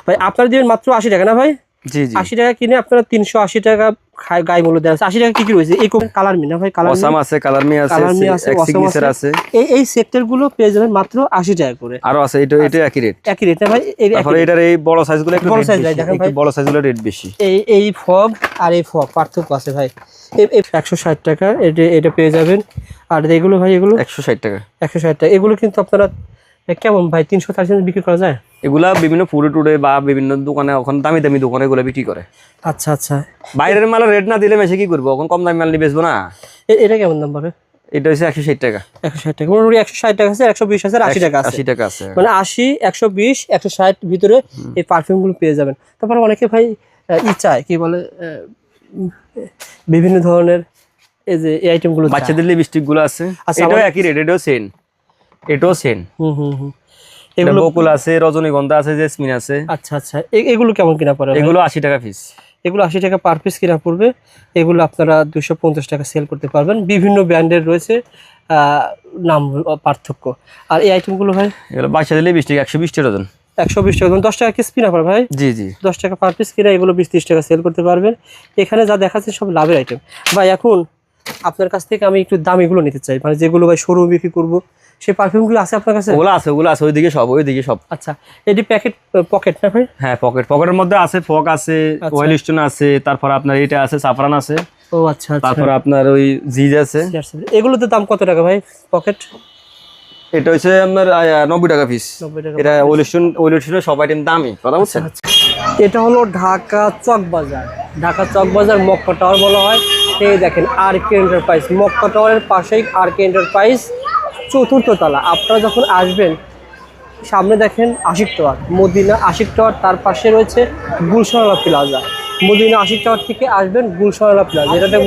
ভাই আপনারা দিবেন মাত্র 80 টাকা না ভাই? জি জি 80 টাকা কিনে আপনারা 380 টাকা গায়ে মূল্য দেওয়া আছে। 80 টাকা কি কি রয়েছে? এই কালার মি না ভাই? অসাম আছে, কালার মি আছে, এক্সিগনিসার আছে। এই সেক্টর গুলো পেয়ে যাবেন মাত্র 80 টাকা করে। আরো আছে, এটা একই রেট। একই রেট না ভাই? তারপরে এটার এই বড় সাইজগুলো একটু বড় সাইজ দেখেন ভাই, বড় সাইজগুলো রেট বেশি। এই ফগ আর এই ফগ পার্থক্য আছে ভাই। 160 টাকা এটা পেয়ে যাবেন। আর এগুলো ভাই, এগুলো 160 টাকা। 160 টাকা। এগুলো কিন্তু আপনারা কেমন ভাই 300-400 বিক্রি করা যায়? এগুলা বিভিন্ন ফুডে টুডে বা বিভিন্ন দোকানে, ওখানে দামি দামি দোকানে এগুলো বিক্রি করে। আচ্ছা আচ্ছা। বাইরের মাল রেট না দিলে মেশে কি করবো, এখন কম দামি মাল নিয়ে বেচবো না। এটা কেমন দাম পড়ে? এটা হচ্ছে 160 টাকা। 160 টাকা, মোটামুটি 160 টাকা আছে, 120 আছে, 80 টাকা আছে। 80 টাকা আছে, মানে 80, 120, 160 ভিতরে এই পারফিউম গুলো পেয়ে যাবেন। তারপরে অনেকে ভাই চায় কি বলে, বিভিন্ন ধরনের এই যে এই আইটেম গুলো, বাচ্চাদের লিপস্টিক গুলো আছে, এটাও একই রেট, এটাও সেম। এগুলো বকুল আছে, রজনীগন্ধা আছে, জেসমিন আছে। আচ্ছা আচ্ছা। এগুলো কেমন কিনা পড়ে? এগুলো 80 টাকা পিস। এগুলো 80 টাকা পার পিস কিনা পড়বে। এগুলো আপনারা 250 টাকা সেল করতে পারবেন। বিভিন্ন ব্র্যান্ডের রয়েছে, নাম পার্থক্য। আর এই আইটেমগুলো ভাই, এগুলো বাচ্চাদের লিপস্টিক 120 টাকা ডজন। 120 টাকা, 10 টাকা পিস কিনা পড়ে ভাই? জি জি 10 টাকা পার পিস কিনা এগুলো 20-30 টাকা সেল করতে পারবেন। এখানে যা দেখাচ্ছে সব লাভের আইটেম ভাই। এখন আপনার কাছ থেকে আমি একটু দামিগুলো নিতে চাই, মানে যেগুলো ভাই শোরুম বিক্রি করবো, সেই পারফিউমগুলো আছে আপনার কাছে? ওগুলো আছে ওইদিকে সব। আচ্ছা, এটি পকেট না ভাই? হ্যাঁ, পকেটের মধ্যে আছে, ফগ আছে, ওয়েল স্টোন আছে, তারপর আপনার এটা আছে, সাফরান আছে। ও আচ্ছা আচ্ছা। তারপর আপনার ওই জিজ আছে। এগুলোতে দাম কত টাকা ভাই পকেট? এটা হচ্ছে আপনার 90 টাকা পিস। 90 টাকা। এটা ওয়েল স্টোনের সব আইটেম দামি, কথা বুঝছেন? এটা হলো ঢাকা চক বাজার মক্কা টাওয়ার বলা হয়। এই দেখেন আরকে এন্টারপ্রাইজ, মক্কা টাওয়ারের পাশেই আরকে এন্টারপ্রাইজ, 4th তলা। আপনারা যখন আসবেন সামনে দেখেন আশিক টাওয়ার, মদিনা আশিক টাওয়ার, তার পাশে রয়েছে গুলশান প্লাজা। মদিনা আশিক টাওয়ার থেকে আসবেন গুলশান প্লাজা, এটাতে